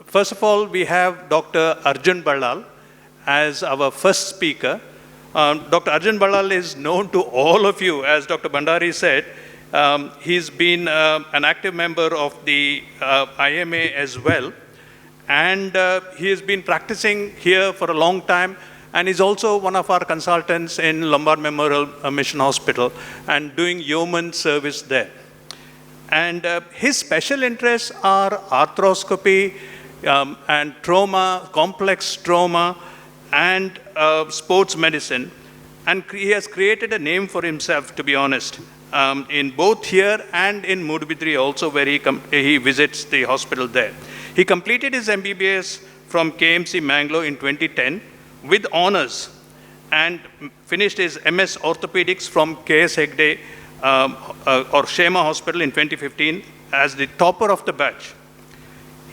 First of all, we have Dr. Arjun Ballal as our first speaker. Dr. Arjun Ballal is known to all of you, as Dr. Bhandari said. He's been an active member of the IMA as well. And he has been practicing here for a long time. And he's also one of our consultants in Lombard Memorial Mission Hospital and doing yeoman service there. And his special interests are arthroscopy and trauma, complex trauma, and sports medicine. And he has created a name for himself, to be honest, in both here and in Mudbidri also, where he visits the hospital there. He completed his MBBS from KMC Mangalore in 2010 with honors and finished his MS Orthopedics from KS Hegde or Shema Hospital in 2015 as the topper of the batch.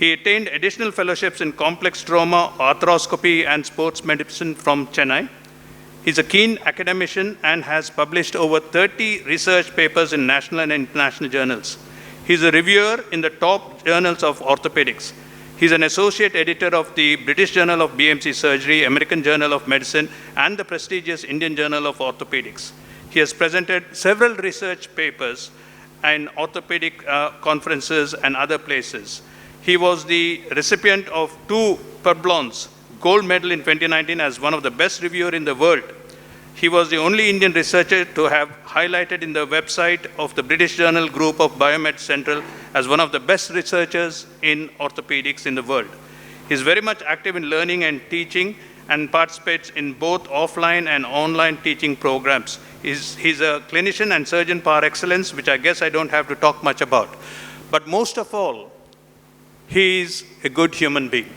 He attained additional fellowships in complex trauma, arthroscopy, and sports medicine from Chennai. He's a keen academician and has published over 30 research papers in national and international journals. He's a reviewer in the top journals of orthopedics. He's an associate editor of the British Journal of BMC Surgery, American Journal of Medicine, and the prestigious Indian Journal of Orthopedics. He has presented several research papers in orthopedic conferences and other places. He was the recipient of 2 Purblons gold medal in 2019 as one of the best reviewers in the world. He was the only Indian researcher to have highlighted in the website of the British Journal Group of Biomed Central as one of the best researchers in orthopedics in the world. He's very much active in learning and teaching and participates in both offline and online teaching programs. He's a clinician and surgeon par excellence, which I guess I don't have to talk much about. But most of all, he's a good human being.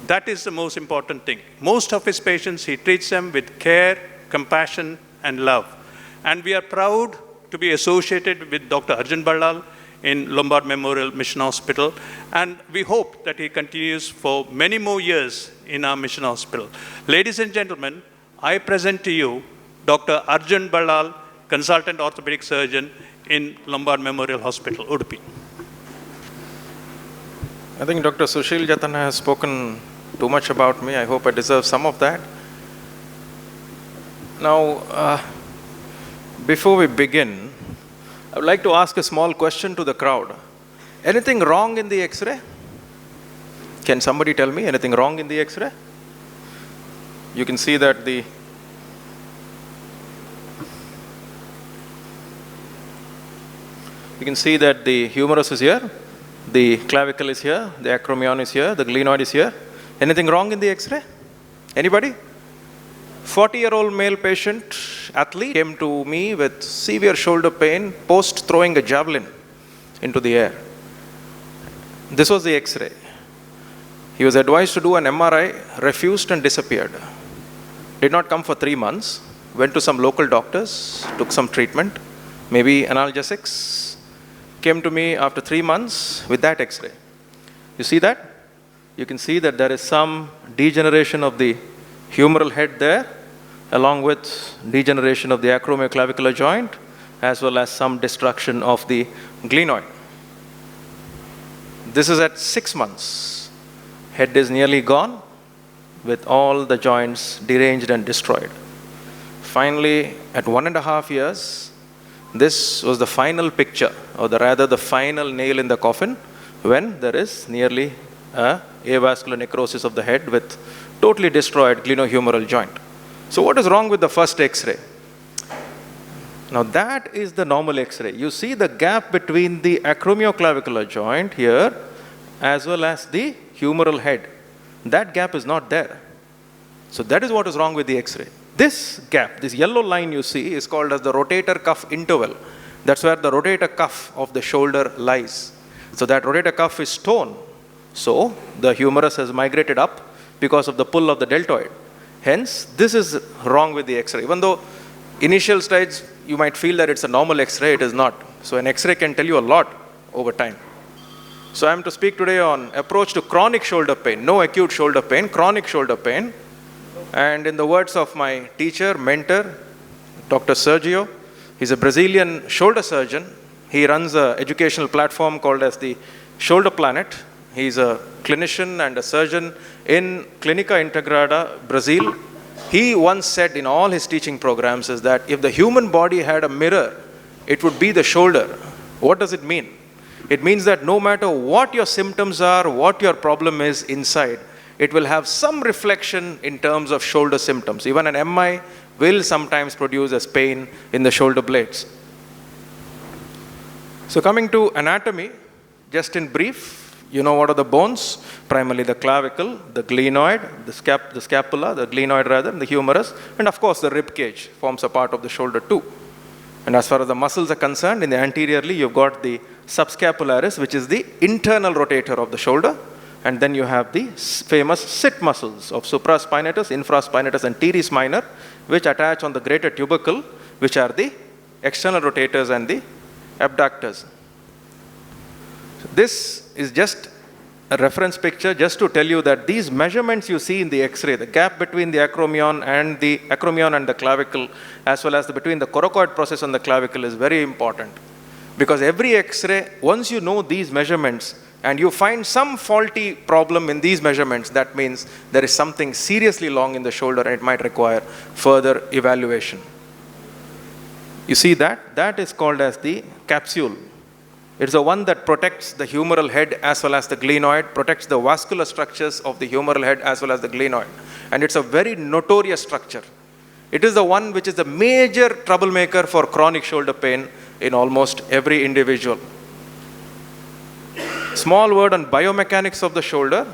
That is the most important thing. Most of his patients, he treats them with care, compassion, and love. And we are proud to be associated with Dr. Arjun Ballal in Lombard Memorial Mission Hospital. And we hope that he continues for many more years in our mission hospital. Ladies and gentlemen, I present to you Dr. Arjun Ballal, consultant orthopedic surgeon in Lombard Memorial Hospital, Udupi. I think Dr. Sushil Jatan has spoken too much about me. I hope I deserve some of that. Now, before we begin, I would like to ask a small question to the crowd. Anything wrong in the X-ray? Can somebody tell me anything wrong in the X-ray? You can see that the humerus is here, the clavicle is here, the acromion is here, the glenoid is here. Anything wrong in the X-ray? Anybody? 40-year-old male patient, athlete, came to me with severe shoulder pain post throwing a javelin into the air. This was the X-ray. He was advised to do an MRI, refused and disappeared. Did not come for 3 months, went to some local doctors, took some treatment, maybe analgesics, came to me after 3 months with that X-ray. You see that? You can see that there is some degeneration of the humeral head there, along with degeneration of the acromioclavicular joint, as well as some destruction of the glenoid. This is at 6 months. Head is nearly gone, with all the joints deranged and destroyed. Finally, at 1.5 years, this was the final picture, or rather the final nail in the coffin, when there is nearly avascular necrosis of the head with totally destroyed glenohumeral joint. So what is wrong with the first X-ray? Now that is the normal X-ray. You see the gap between the acromioclavicular joint here as well as the humeral head. That gap is not there. So that is what is wrong with the X-ray. This gap, this yellow line you see, is called as the rotator cuff interval. That's where the rotator cuff of the shoulder lies. So that rotator cuff is torn. So the humerus has migrated up because of the pull of the deltoid. Hence, this is wrong with the X-ray. Even though initial stage you might feel that it's a normal X-ray, it is not. So an X-ray can tell you a lot over time. So I am to speak today on approach to chronic shoulder pain, no acute shoulder pain, chronic shoulder pain. And in the words of my teacher, mentor, Dr. Sergio, he's a Brazilian shoulder surgeon. He runs an educational platform called as the Shoulder Planet. He's a clinician and a surgeon in Clínica Integrada, Brazil. He once said in all his teaching programs is that if the human body had a mirror, it would be the shoulder. What does it mean? It means that no matter what your symptoms are, what your problem is inside, it will have some reflection in terms of shoulder symptoms. Even an MI will sometimes produce as pain in the shoulder blades. So coming to anatomy, just in brief, you know what are the bones? Primarily the clavicle, the glenoid, the scapula, the glenoid rather, and the humerus, and of course the rib cage forms a part of the shoulder too. And as far as the muscles are concerned, in the anteriorly you've got the subscapularis, which is the internal rotator of the shoulder, and then you have the famous sit muscles of supraspinatus, infraspinatus, and teres minor, which attach on the greater tubercle, which are the external rotators and the abductors. This is just a reference picture just to tell you that these measurements you see in the X-ray, the gap between the acromion and the clavicle, as well as between the coracoid process and the clavicle is very important. Because every X-ray, once you know these measurements and you find some faulty problem in these measurements, that means there is something seriously wrong in the shoulder and it might require further evaluation. You see that? That is called as the capsule. It's the one that protects the humeral head as well as the glenoid, protects the vascular structures of the humeral head as well as the glenoid. And it's a very notorious structure. It is the one which is the major troublemaker for chronic shoulder pain in almost every individual. Small word on biomechanics of the shoulder.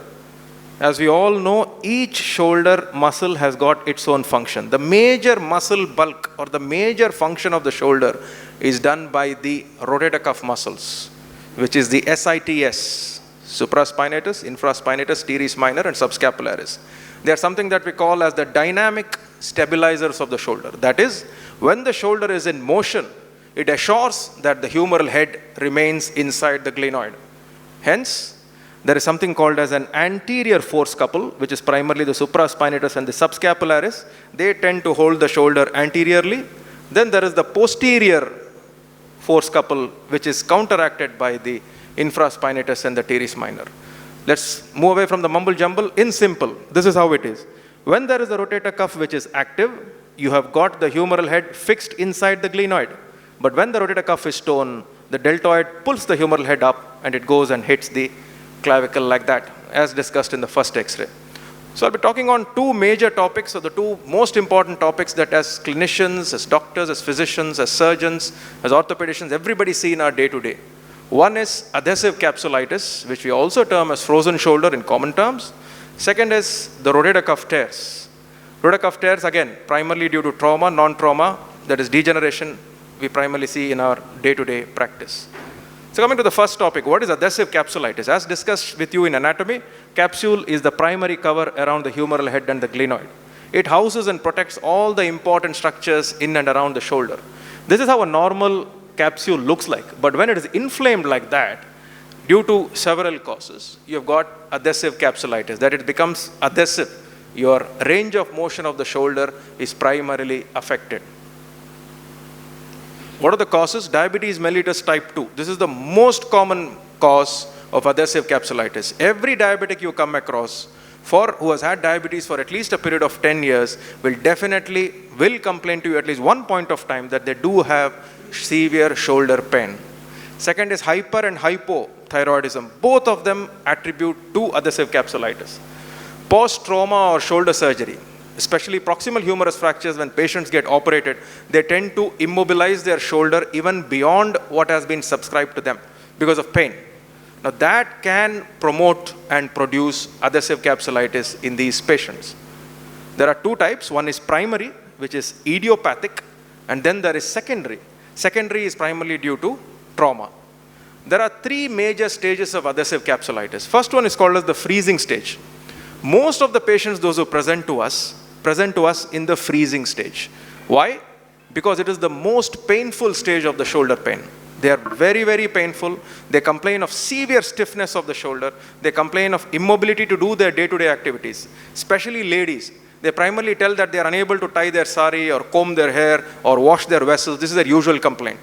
As we all know, each shoulder muscle has got its own function. The major muscle bulk or the major function of the shoulder is done by the rotator cuff muscles, which is the SITS, supraspinatus, infraspinatus, teres minor, and subscapularis. They are something that we call as the dynamic stabilizers of the shoulder. That is, when the shoulder is in motion, it assures that the humeral head remains inside the glenoid. Hence, there is something called as an anterior force couple, which is primarily the supraspinatus and the subscapularis. They tend to hold the shoulder anteriorly. Then there is the posterior force couple, which is counteracted by the infraspinatus and the teres minor. Let's move away from the mumble jumble. In simple, this is how it is. When there is a rotator cuff which is active, you have got the humeral head fixed inside the glenoid. But when the rotator cuff is torn, the deltoid pulls the humeral head up and it goes and hits the clavicle like that, as discussed in the first X-ray. So I'll be talking on two major topics, or the two most important topics that as clinicians, as doctors, as physicians, as surgeons, as orthopedicians, everybody see in our day-to-day. One is adhesive capsulitis, which we also term as frozen shoulder in common terms. Second is the rotator cuff tears. Rotator cuff tears, again, primarily due to trauma, non-trauma, that is degeneration, we primarily see in our day-to-day practice. So coming to the first topic, what is adhesive capsulitis? As discussed with you in anatomy, capsule is the primary cover around the humeral head and the glenoid. It houses and protects all the important structures in and around the shoulder. This is how a normal capsule looks like. But when it is inflamed like that, due to several causes, you have got adhesive capsulitis, that it becomes adhesive. Your range of motion of the shoulder is primarily affected. What are the causes? Diabetes mellitus type 2. This is the most common cause of adhesive capsulitis. Every diabetic you come across who has had diabetes for at least a period of 10 years will complain to you at least one point of time that they do have severe shoulder pain. Second is hyper and hypothyroidism. Both of them attribute to adhesive capsulitis. Post-trauma or shoulder surgery, especially proximal humerus fractures, when patients get operated, they tend to immobilize their shoulder even beyond what has been prescribed to them because of pain. Now that can promote and produce adhesive capsulitis in these patients. There are two types. One is primary, which is idiopathic, and then there is secondary. Secondary is primarily due to trauma. There are three major stages of adhesive capsulitis. First one is called as the freezing stage. Most of the patients, those who present to us in the freezing stage. Why? Because it is the most painful stage of the shoulder pain. They are very, very painful. They complain of severe stiffness of the shoulder. They complain of immobility to do their day-to-day activities, especially ladies. They primarily tell that they are unable to tie their sari or comb their hair or wash their vessels. This is their usual complaint.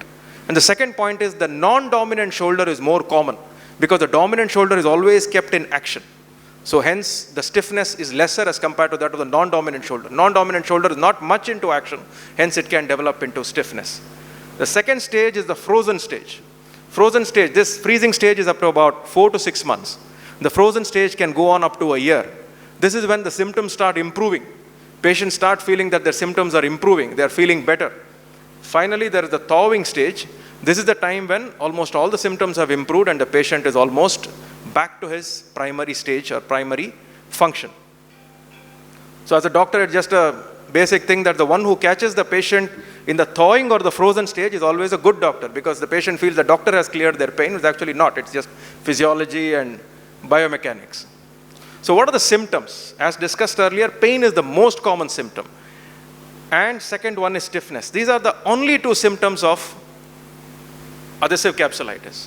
And the second point is the non-dominant shoulder is more common. because the dominant shoulder is always kept in action. So hence, the stiffness is lesser as compared to that of the non-dominant shoulder. Non-dominant shoulder is not much into action, hence it can develop into stiffness. The second stage is the frozen stage. Frozen stage, this freezing stage is up to about 4 to 6 months. The frozen stage can go on up to a year. This is when the symptoms start improving. Patients start feeling that their symptoms are improving, they are feeling better. Finally, there is the thawing stage. This is the time when almost all the symptoms have improved and the patient is almost back to his primary stage or primary function. So as a doctor, it's just a basic thing that the one who catches the patient in the thawing or the frozen stage is always a good doctor, because the patient feels the doctor has cleared their pain. It's actually not. It's just physiology and biomechanics. So what are the symptoms? As discussed earlier, pain is the most common symptom. And second one is stiffness. These are the only two symptoms of adhesive capsulitis.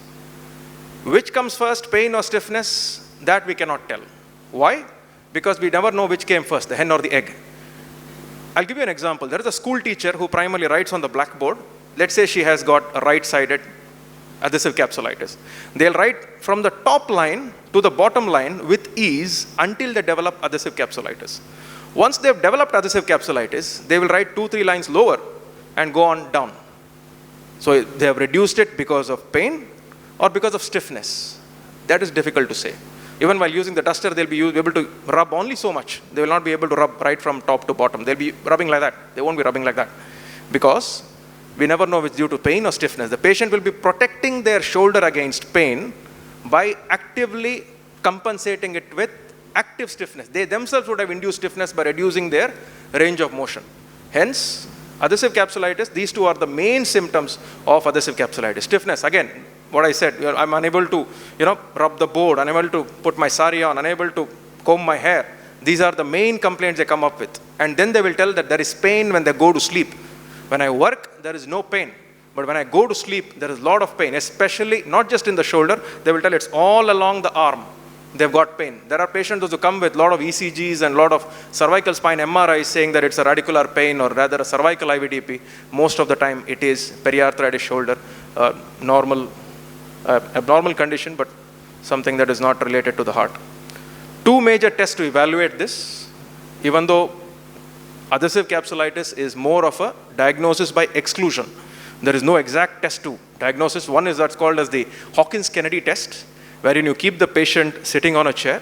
Which comes first, pain or stiffness? That we cannot tell. Why? Because we never know which came first, the hen or the egg. I'll give you an example. There is a school teacher who primarily writes on the blackboard. Let's say she has got a right-sided adhesive capsulitis. They'll write from the top line to the bottom line with ease until they develop adhesive capsulitis. Once they've developed adhesive capsulitis, they will write 2-3 lines lower and go on down. So they have reduced it because of pain or because of stiffness. That is difficult to say. Even while using the duster, they'll be able to rub only so much. They will not be able to rub right from top to bottom. They'll be rubbing like that. They won't be rubbing like that. Because we never know if it's due to pain or stiffness. The patient will be protecting their shoulder against pain by actively compensating it with active stiffness. They themselves would have induced stiffness by reducing their range of motion. Hence, adhesive capsulitis, these two are the main symptoms of adhesive capsulitis. Stiffness, again, what I said, I'm unable to, rub the board, unable to put my sari on, unable to comb my hair. These are the main complaints they come up with. And then they will tell that there is pain when they go to sleep. When I work, there is no pain. But when I go to sleep, there is a lot of pain, especially not just in the shoulder. They will tell it's all along the arm. They've got pain. There are patients who come with a lot of ECGs and a lot of cervical spine MRIs saying that it's a radicular pain or rather a cervical IVDP. Most of the time it is periarthritis shoulder, abnormal condition, but something that is not related to the heart. Two major tests to evaluate this, even though adhesive capsulitis is more of a diagnosis by exclusion. There is no exact test to diagnosis. One is that's called as the Hawkins-Kennedy test, wherein you keep the patient sitting on a chair,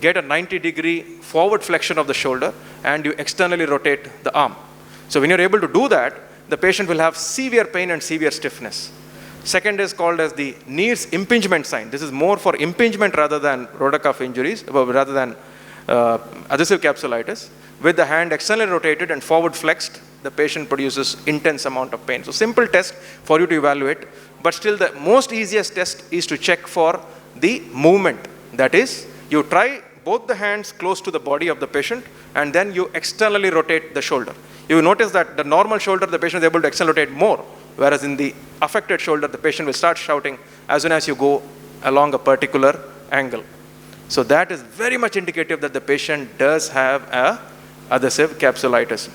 get a 90-degree forward flexion of the shoulder, and you externally rotate the arm. So when you're able to do that, the patient will have severe pain and severe stiffness. Second is called as the Neer's impingement sign. This is more for impingement rather than rotacuff injuries, rather than adhesive capsulitis. With the hand externally rotated and forward flexed, the patient produces intense amount of pain. So simple test for you to evaluate, but still the most easiest test is to check for the movement. That is, you try both the hands close to the body of the patient and then you externally rotate the shoulder. You will notice that the normal shoulder, the patient is able to externally rotate more, whereas in the affected shoulder, the patient will start shouting as soon as you go along a particular angle. So that is very much indicative that the patient does have a adhesive capsulitis.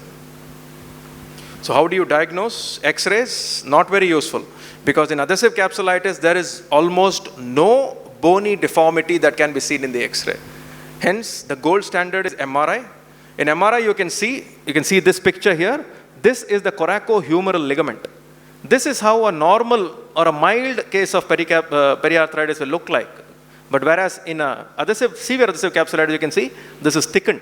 So how do you diagnose? X-rays, not very useful, because in adhesive capsulitis, there is almost no bony deformity that can be seen in the X-ray. Hence, the gold standard is MRI. In MRI, you can see this picture here. This is the coracohumeral ligament. This is how a normal or a mild case of periarthritis will look like. But whereas in a severe adhesive capsulitis, you can see this is thickened.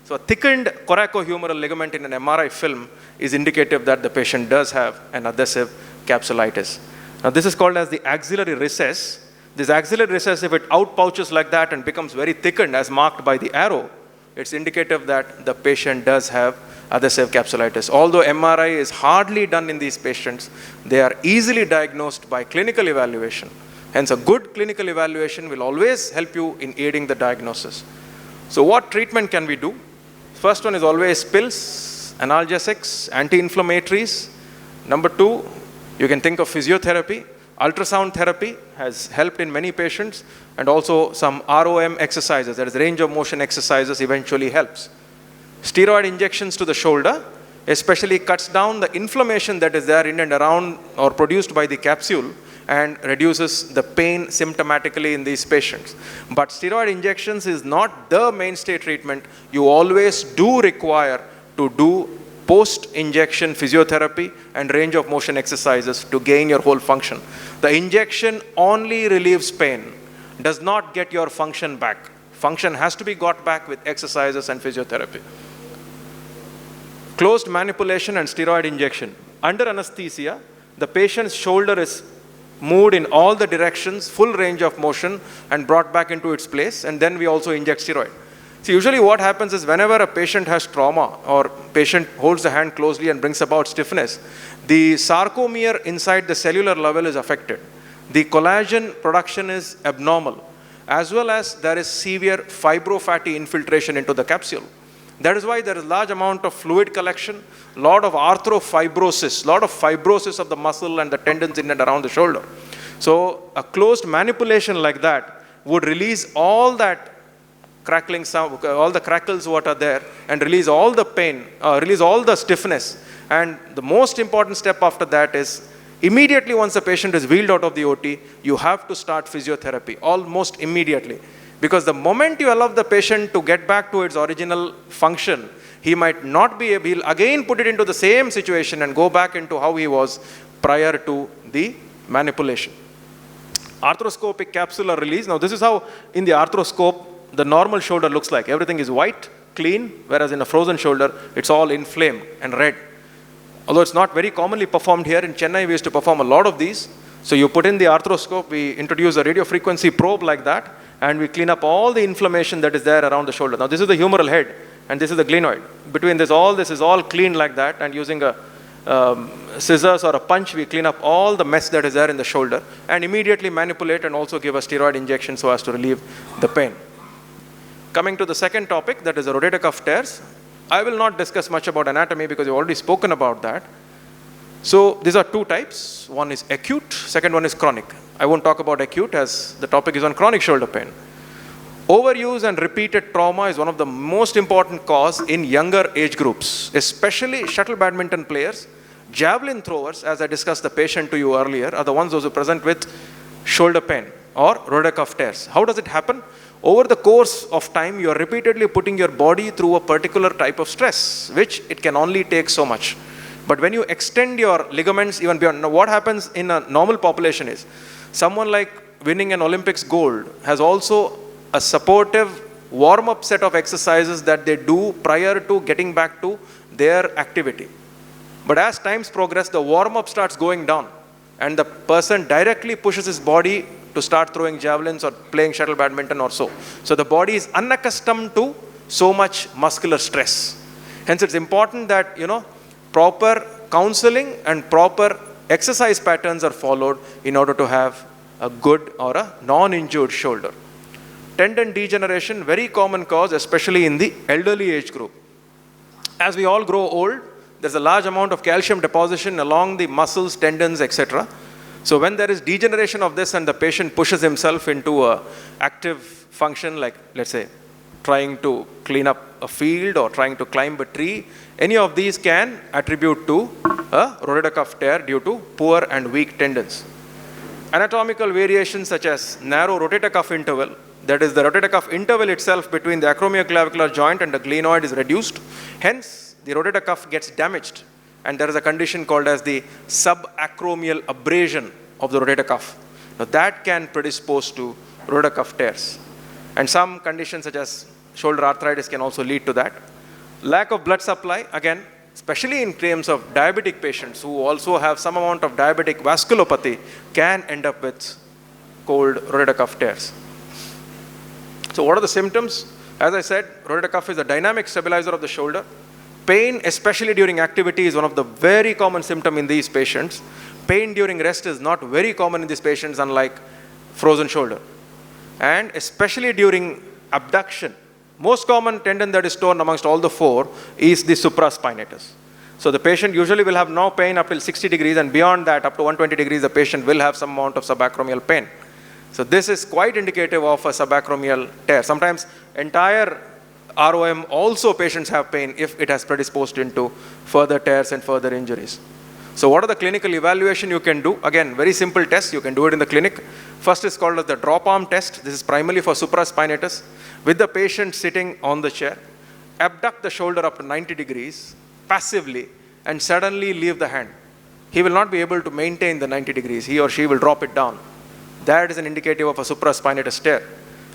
So a thickened coracohumeral ligament in an MRI film is indicative that the patient does have an adhesive capsulitis. Now this is called as the axillary recess. This axillary recess, if it outpouches like that and becomes very thickened as marked by the arrow, it's indicative that the patient does have adhesive capsulitis. Although MRI is hardly done in these patients, they are easily diagnosed by clinical evaluation. Hence, a good clinical evaluation will always help you in aiding the diagnosis. So what treatment can we do? First one is always pills, analgesics, anti-inflammatories. Number two, you can think of physiotherapy. Ultrasound therapy has helped in many patients, and also some ROM exercises, that is range of motion exercises, eventually helps. Steroid injections to the shoulder especially cuts down the inflammation that is there in and around or produced by the capsule, and reduces the pain symptomatically in these patients. But steroid injections is not the mainstay treatment. You always do require to do post-injection physiotherapy and range of motion exercises to gain your whole function. The injection only relieves pain, does not get your function back. Function has to be got back with exercises and physiotherapy. Closed manipulation and steroid injection. Under anesthesia, the patient's shoulder is moved in all the directions, full range of motion, and brought back into its place, and then we also inject steroid. So usually what happens is whenever a patient has trauma or patient holds the hand closely and brings about stiffness, the sarcomere inside the cellular level is affected. The collagen production is abnormal, as well as there is severe fibrofatty infiltration into the capsule. That is why there is large amount of fluid collection, lot of arthrofibrosis, lot of fibrosis of the muscle and the tendons in and around the shoulder. So a closed manipulation like that would release all that crackling sound, all the crackles what are there, and release all the pain, release all the stiffness. And the most important step after that is immediately once the patient is wheeled out of the OT, you have to start physiotherapy, almost immediately. Because the moment you allow the patient to get back to its original function, he might not be able, he'll again put it into the same situation and go back into how he was prior to the manipulation. Arthroscopic capsular release. Now this is how in the arthroscope the normal shoulder looks like. Everything is white, clean, whereas in a frozen shoulder, it's all inflamed and red. Although it's not very commonly performed here, in Chennai we used to perform a lot of these. So you put in the arthroscope, we introduce a radio frequency probe like that, and we clean up all the inflammation that is there around the shoulder. Now this is the humeral head, and this is the glenoid. Between this is all cleaned like that, and using a scissors or a punch, we clean up all the mess that is there in the shoulder, and immediately manipulate and also give a steroid injection so as to relieve the pain. Coming to the second topic, that is the rotator cuff tears. I will not discuss much about anatomy because you've already spoken about that. So these are two types. One is acute, second one is chronic. I won't talk about acute as the topic is on chronic shoulder pain. Overuse and repeated trauma is one of the most important cause in younger age groups, especially shuttle badminton players, javelin throwers, as I discussed the patient to you earlier, are the ones those who present with shoulder pain or rotator cuff tears. How does it happen? Over the course of time, you are repeatedly putting your body through a particular type of stress, which it can only take so much. But when you extend your ligaments even beyond, now what happens in a normal population is, someone like winning an Olympics gold has also a supportive warm-up set of exercises that they do prior to getting back to their activity. But as times progress, the warm-up starts going down, and the person directly pushes his body to start throwing javelins or playing shuttle badminton or so. So the body is unaccustomed to so much muscular stress. Hence it's important that, proper counseling and proper exercise patterns are followed in order to have a good or a non-injured shoulder. Tendon degeneration, very common cause, especially in the elderly age group. As we all grow old, there's a large amount of calcium deposition along the muscles, tendons, etc. So when there is degeneration of this and the patient pushes himself into an active function, like let's say trying to clean up a field or trying to climb a tree, any of these can attribute to a rotator cuff tear due to poor and weak tendons. Anatomical variations such as narrow rotator cuff interval, that is the rotator cuff interval itself between the acromioclavicular joint and the glenoid is reduced. Hence, the rotator cuff gets damaged, and there is a condition called as the subacromial abrasion of the rotator cuff. Now that can predispose to rotator cuff tears. And some conditions such as shoulder arthritis can also lead to that. Lack of blood supply, again, especially in terms of diabetic patients who also have some amount of diabetic vasculopathy, can end up with cold rotator cuff tears. So what are the symptoms? As I said, rotator cuff is a dynamic stabilizer of the shoulder. Pain, especially during activity, is one of the very common symptoms in these patients. Pain during rest is not very common in these patients, unlike frozen shoulder. And especially during abduction, most common tendon that is torn amongst all the four is the supraspinatus. So the patient usually will have no pain up till 60 degrees, and beyond that, up to 120 degrees, the patient will have some amount of subacromial pain. So this is quite indicative of a subacromial tear. Sometimes entire ROM also patients have pain if it has predisposed into further tears and further injuries. So what are the clinical evaluation you can do? Again, very simple test. You can do it in the clinic. First is called as the drop arm test. This is primarily for supraspinatus. With the patient sitting on the chair, abduct the shoulder up to 90 degrees passively and suddenly leave the hand. He will not be able to maintain the 90 degrees. He or she will drop it down. That is an indicative of a supraspinatus tear.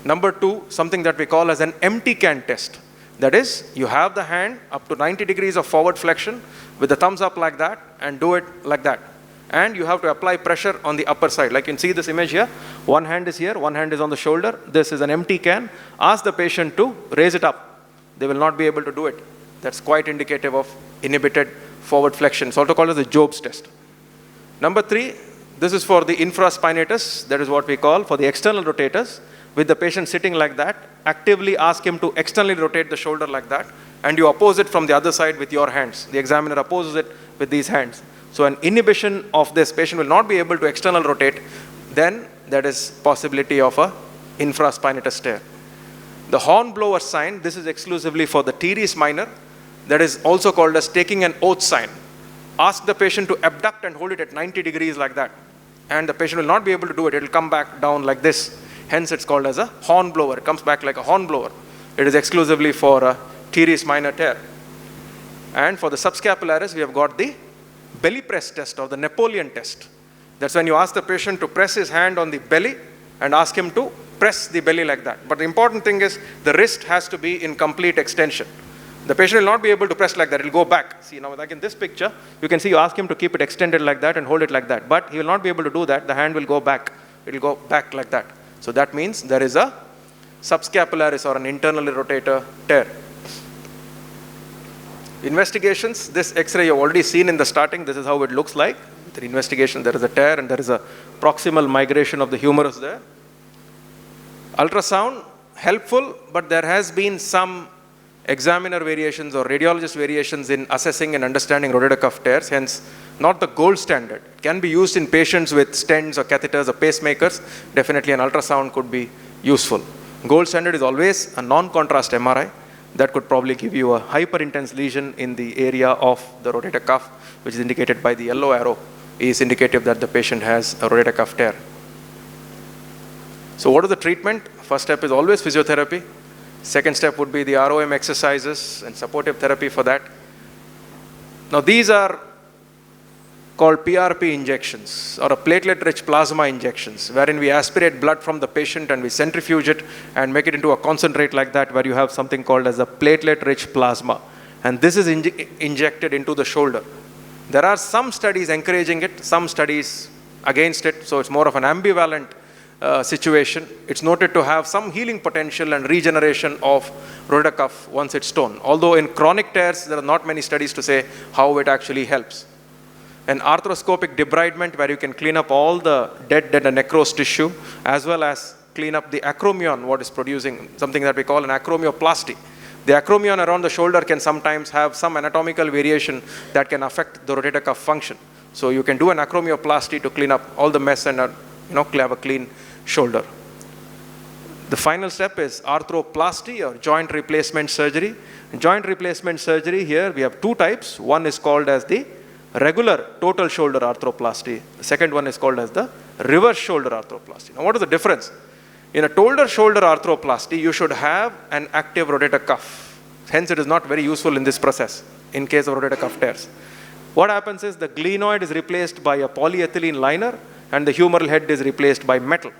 Number two, something that we call as an empty can test. That is, you have the hand up to 90 degrees of forward flexion with the thumbs up like that and do it like that. And you have to apply pressure on the upper side. Like you can see this image here. One hand is here, one hand is on the shoulder. This is an empty can. Ask the patient to raise it up. They will not be able to do it. That's quite indicative of inhibited forward flexion. It's also called as the Job's test. Number three, this is for the infraspinatus. That is what we call for the external rotators. With the patient sitting like that, actively ask him to externally rotate the shoulder like that, and you oppose it from the other side with your hands. The examiner opposes it with these hands. So an inhibition of this, patient will not be able to external rotate, then that is possibility of a infraspinatus tear. The hornblower sign, this is exclusively for the teres minor. That is also called as taking an oath sign. Ask the patient to abduct and hold it at 90 degrees like that. And the patient will not be able to do it. It will come back down like this. Hence, it's called as a hornblower. It comes back like a hornblower. It is exclusively for a teres minor tear. And for the subscapularis, we have got the belly press test or the Napoleon test. That's when you ask the patient to press his hand on the belly and ask him to press the belly like that. But the important thing is the wrist has to be in complete extension. The patient will not be able to press like that. It will go back. See, now like in this picture, you can see you ask him to keep it extended like that and hold it like that. But he will not be able to do that. The hand will go back. It will go back like that. So that means there is a subscapularis or an internal rotator tear. Investigations, this X-ray you have already seen in the starting. This is how it looks like. The investigation, there is a tear and there is a proximal migration of the humerus there. Ultrasound, helpful, but there has been some examiner variations or radiologist variations in assessing and understanding rotator cuff tears, hence not the gold standard. It can be used in patients with stents or catheters or pacemakers. Definitely an ultrasound could be useful. Gold standard is always a non-contrast MRI. That could probably give you a hyper-intense lesion in the area of the rotator cuff, which is indicated by the yellow arrow, is indicative that the patient has a rotator cuff tear. So what is the treatment? First step is always physiotherapy. Second step would be the ROM exercises and supportive therapy for that. Now these are called PRP injections or a platelet-rich plasma injections, wherein we aspirate blood from the patient and we centrifuge it and make it into a concentrate like that, where you have something called as a platelet-rich plasma. And this is injected into the shoulder. There are some studies encouraging it, some studies against it, so it's more of an ambivalent situation. It's noted to have some healing potential and regeneration of rotator cuff once it's torn. Although in chronic tears, there are not many studies to say how it actually helps. An arthroscopic debridement, where you can clean up all the dead and necrosed tissue, as well as clean up the acromion, what is producing, something that we call an acromioplasty. The acromion around the shoulder can sometimes have some anatomical variation that can affect the rotator cuff function. So you can do an acromioplasty to clean up all the mess and have a clean shoulder. The final step is arthroplasty or joint replacement surgery. In joint replacement surgery, here we have two types. One is called as the regular total shoulder arthroplasty. The second one is called as the reverse shoulder arthroplasty. Now what is the difference? In a total shoulder arthroplasty, you should have an active rotator cuff. Hence it is not very useful in this process in case of rotator cuff tears. What happens is the glenoid is replaced by a polyethylene liner and the humeral head is replaced by metal.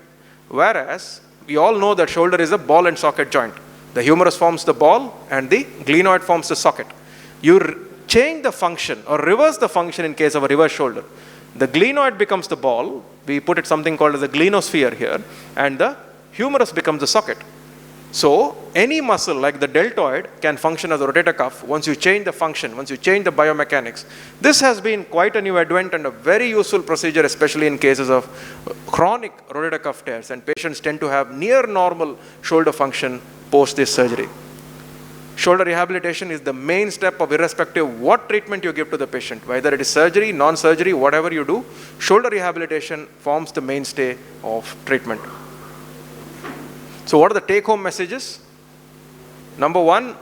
Whereas we all know that shoulder is a ball and socket joint. The humerus forms the ball and the glenoid forms the socket. You change the function or reverse the function in case of a reverse shoulder. The glenoid becomes the ball. We put it something called as a glenosphere here, and the humerus becomes the socket. So any muscle like the deltoid can function as a rotator cuff once you change the function, once you change the biomechanics. This has been quite a new advent and a very useful procedure, especially in cases of chronic rotator cuff tears, and patients tend to have near normal shoulder function post this surgery. Shoulder rehabilitation is the main step of irrespective of what treatment you give to the patient, whether it is surgery, non-surgery, whatever you do, shoulder rehabilitation forms the mainstay of treatment. So what are the take-home messages? Number one,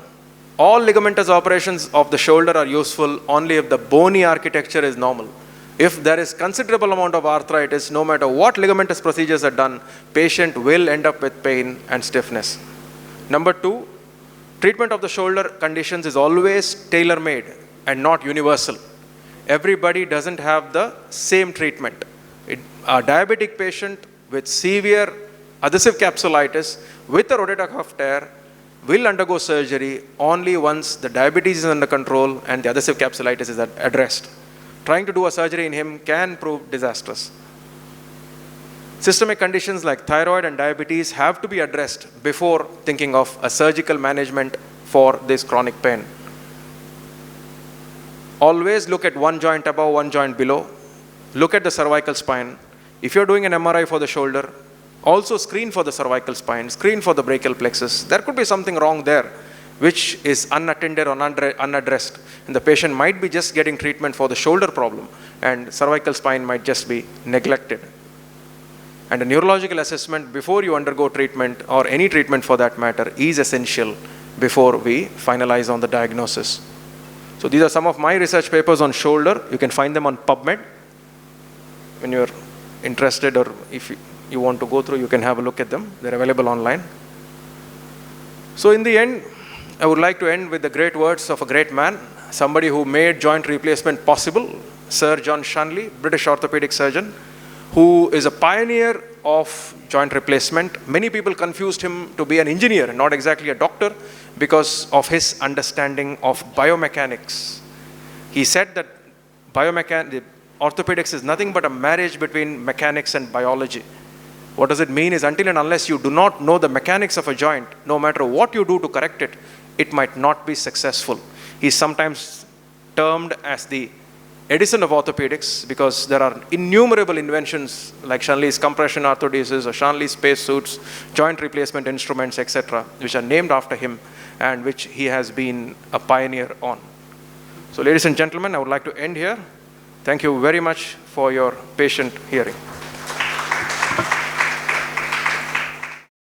all ligamentous operations of the shoulder are useful only if the bony architecture is normal. If there is considerable amount of arthritis, no matter what ligamentous procedures are done, patient will end up with pain and stiffness. Number two, treatment of the shoulder conditions is always tailor-made and not universal. Everybody doesn't have the same treatment. A diabetic patient with severe adhesive capsulitis with a rotator cuff tear will undergo surgery only once the diabetes is under control and the adhesive capsulitis is addressed. Trying to do a surgery in him can prove disastrous. Systemic conditions like thyroid and diabetes have to be addressed before thinking of a surgical management for this chronic pain. Always look at one joint above, one joint below. Look at the cervical spine. If you're doing an MRI for the shoulder, also screen for the cervical spine, screen for the brachial plexus. There could be something wrong there which is unattended or unaddressed. And the patient might be just getting treatment for the shoulder problem and cervical spine might just be neglected. And a neurological assessment before you undergo treatment or any treatment for that matter is essential before we finalize on the diagnosis. So these are some of my research papers on shoulder. You can find them on PubMed. When you're interested or if you want to go through, you can have a look at them. They're available online. So in the end, I would like to end with the great words of a great man, somebody who made joint replacement possible, Sir John Shanley, British orthopedic surgeon, who is a pioneer of joint replacement. Many people confused him to be an engineer, not exactly a doctor, because of his understanding of biomechanics. He said that orthopedics is nothing but a marriage between mechanics and biology. What does it mean is until and unless you do not know the mechanics of a joint, no matter what you do to correct it, it might not be successful. He's sometimes termed as the Edison of orthopedics because there are innumerable inventions like Shanley's compression arthrodesis or Shanley's space suits, joint replacement instruments, etc., which are named after him and which he has been a pioneer on. So ladies and gentlemen, I would like to end here. Thank you very much for your patient hearing.